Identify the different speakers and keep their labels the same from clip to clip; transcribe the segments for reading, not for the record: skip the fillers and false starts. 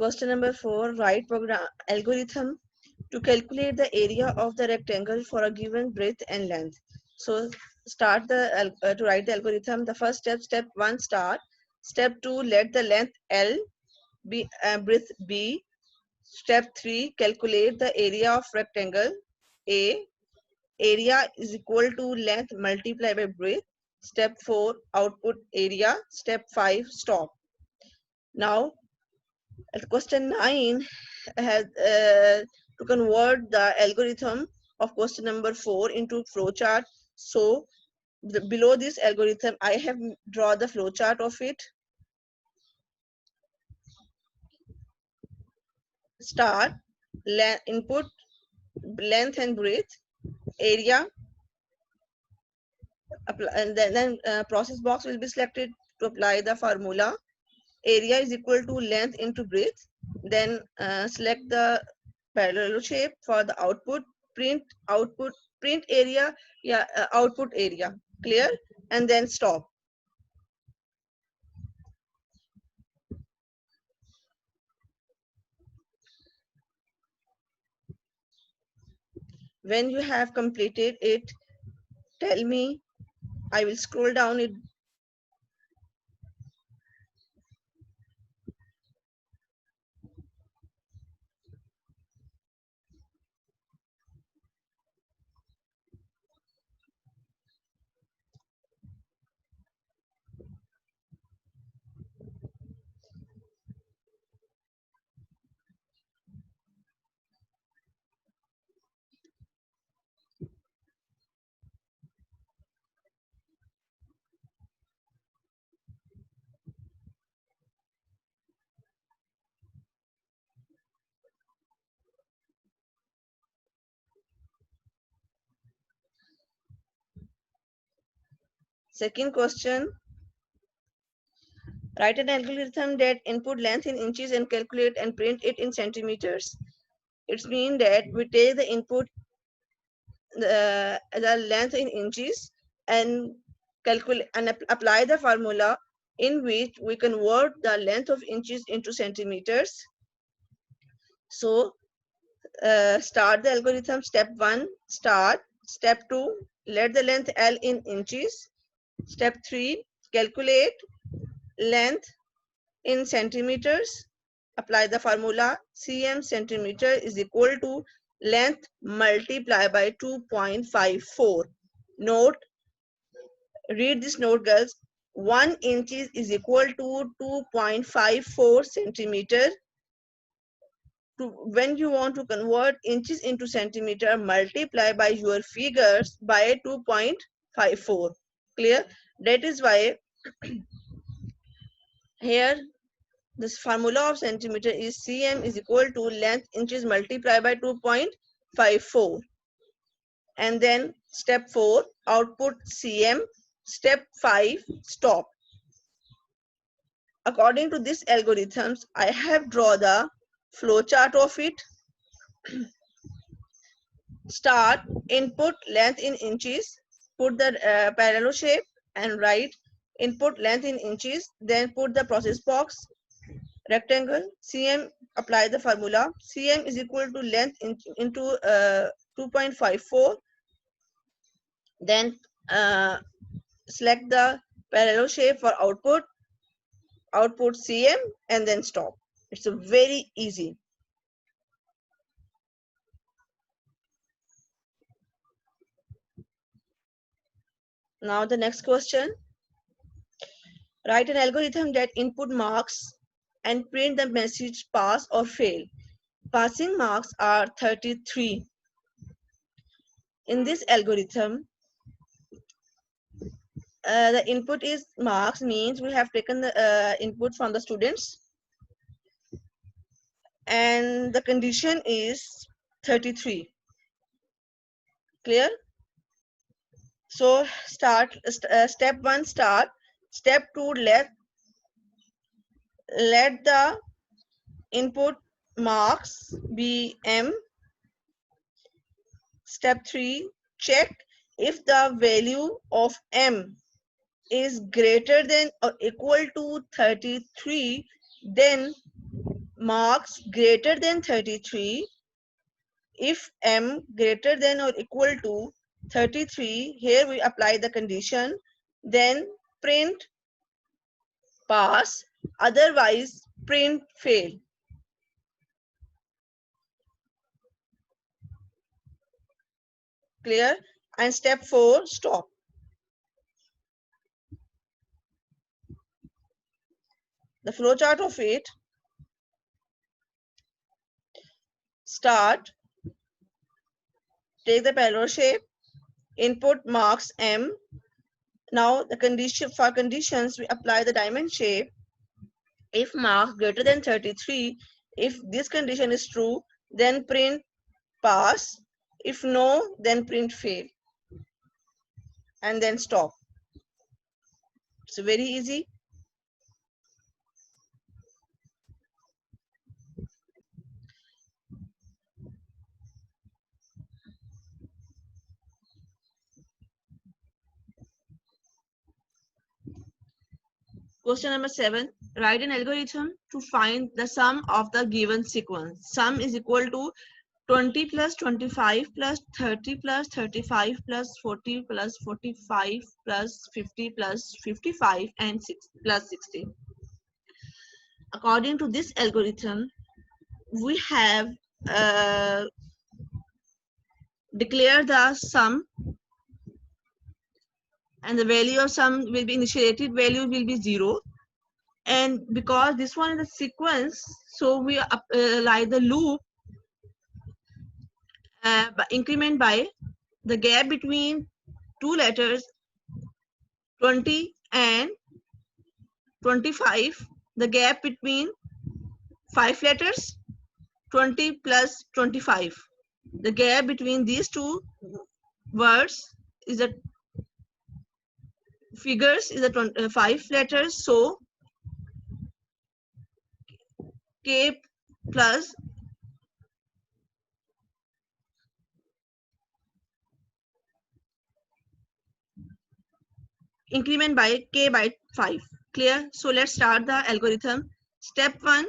Speaker 1: Question number 4, write program algorithm to calculate the area of the rectangle for a given breadth and length. So start the to write the algorithm. The first step, step 1, start. Step 2, let the length L be breadth B. Step 3, calculate the area of rectangle A. Area is equal to length multiplied by breadth. Step 4, output area. Step 5, stop. Now question 9 has to convert the algorithm of question number 4 into flowchart. So below this algorithm, I have draw the flowchart of it. Start, input, length and breadth, area, and then process box will be selected to apply the formula. Area is equal to length into breadth. Then select the parallel shape for the output. Print area, yeah, output area. Clear? And then stop. When you have completed it, tell me. I will scroll down it. Second question. Write an algorithm that input length in inches and calculate and print it in centimeters. It means that we take the input, the length in inches, and calculate and apply the formula in which we convert the length of inches into centimeters. So start the algorithm. Step 1, start. Step 2, let the length L in inches. Step 3, calculate length in centimeters. Apply the formula. cm centimeter is equal to length multiplied by 2.54. Note, read this note, girls. 1 inch is equal to 2.54 centimeter. When you want to convert inches into centimeter, multiply by your figures by 2.54. Clear? That is why here this formula of centimeter is cm is equal to length inches multiplied by 2.54. And then step 4, output cm. Step 5, stop. According to this algorithms, I have drawn the flowchart of it. Start, input length in inches, put the parallel shape and write input length in inches, then put the process box, rectangle, cm, apply the formula. Cm is equal to length into 2.54. Then select the parallel shape for output cm, and then stop. It's a very easy. Now the next question. Write an algorithm that input marks and print the message pass or fail. Passing marks are 33. In this algorithm, the input is marks, means we have taken the input from the students, and the condition is 33. Clear? So start step 1, start. Step 2, let the input marks be m. Step 3, check if the value of m is greater than or equal to 33, then marks greater than 33, if m greater than or equal to 33, here we apply the condition, then print pass, otherwise print fail. Clear? And step 4, stop. The flowchart of it: start, take the parallel shape, input marks m. Now the condition, for conditions we apply the diamond shape. If marks greater than 33, if this condition is true, then print pass. If no, then print fail. And then stop. It's very easy. Question number 7. Write an algorithm to find the sum of the given sequence. Sum is equal to 20 plus 25 plus 30 plus 35 plus 40 plus 45 plus 50 plus 55 and 6 plus 60. According to this algorithm, we have declared the sum, and the value of sum will be initiated value will be 0. And because this one is a sequence, so we apply the loop increment by the gap between two letters 20 and 25, the gap between 5 letters 20 plus 25, the gap between these two words is a figures is a 5 letters, so k plus increment by k by 5. Clear? So let's start the algorithm. Step 1,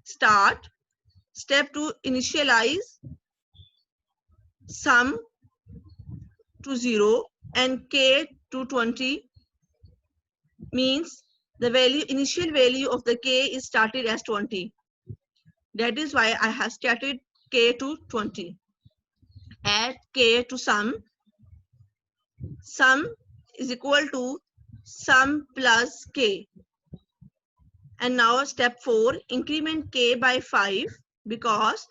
Speaker 1: start. Step 2, initialize sum to 0 and k to 20, means the initial value of the k is started as 20. That is why I have started k to 20. Add k to sum. Sum is equal to sum plus k. And now step 4, increment k by 5, because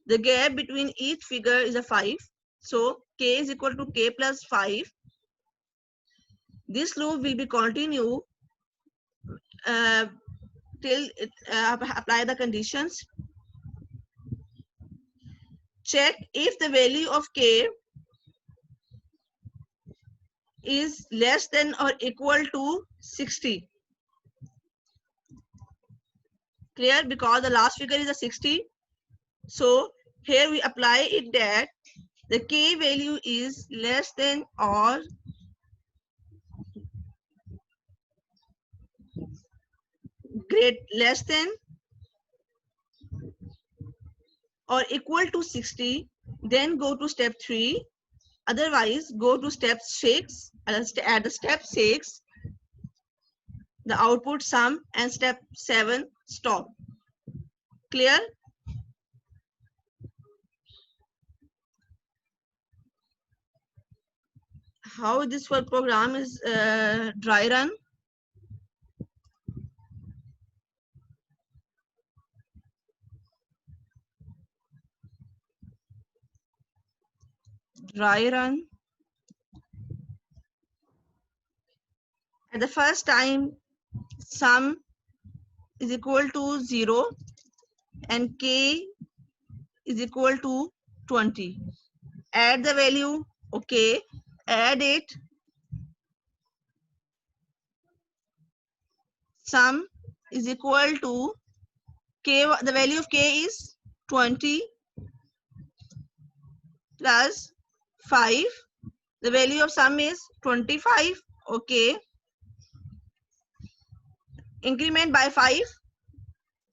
Speaker 1: the gap between each figure is a 5. So k is equal to k plus 5. This loop will be continue till it, apply the conditions. Check if the value of k is less than or equal to 60. Clear? Because the last figure is a 60. So here we apply it that the k value is less than or less than or equal to 60, then go to step 3. Otherwise, go to step 6. At the step 6, the output sum, and step 7, stop. Clear? How this work program is dry run. Dry run. At the first time, sum is equal to 0 and k is equal to 20. Add the value, okay, add it. Sum is equal to k, the value of k is 20 plus 5. The value of sum is 25, okay. Increment by 5,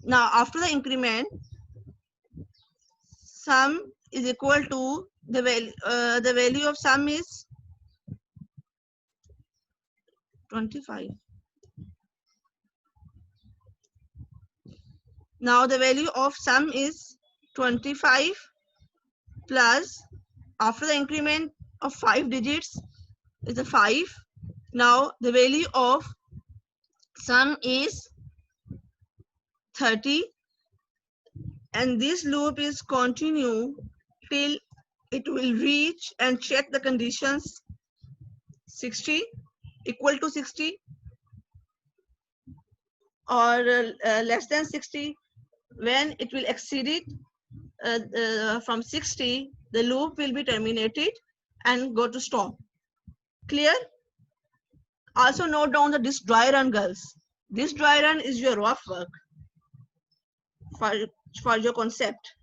Speaker 1: Now after the increment, sum is equal to the value of sum is 25. Now the value of sum is 25 plus, after the increment of 5 digits is a 5. Now the value of sum is 30, and this loop is continue till it will reach and check the conditions 60 equal to 60 or less than 60. When it will exceed it from 60, the loop will be terminated and go to stop. Clear? Also note down the this dry run, girls. This dry run is your rough work for your concept.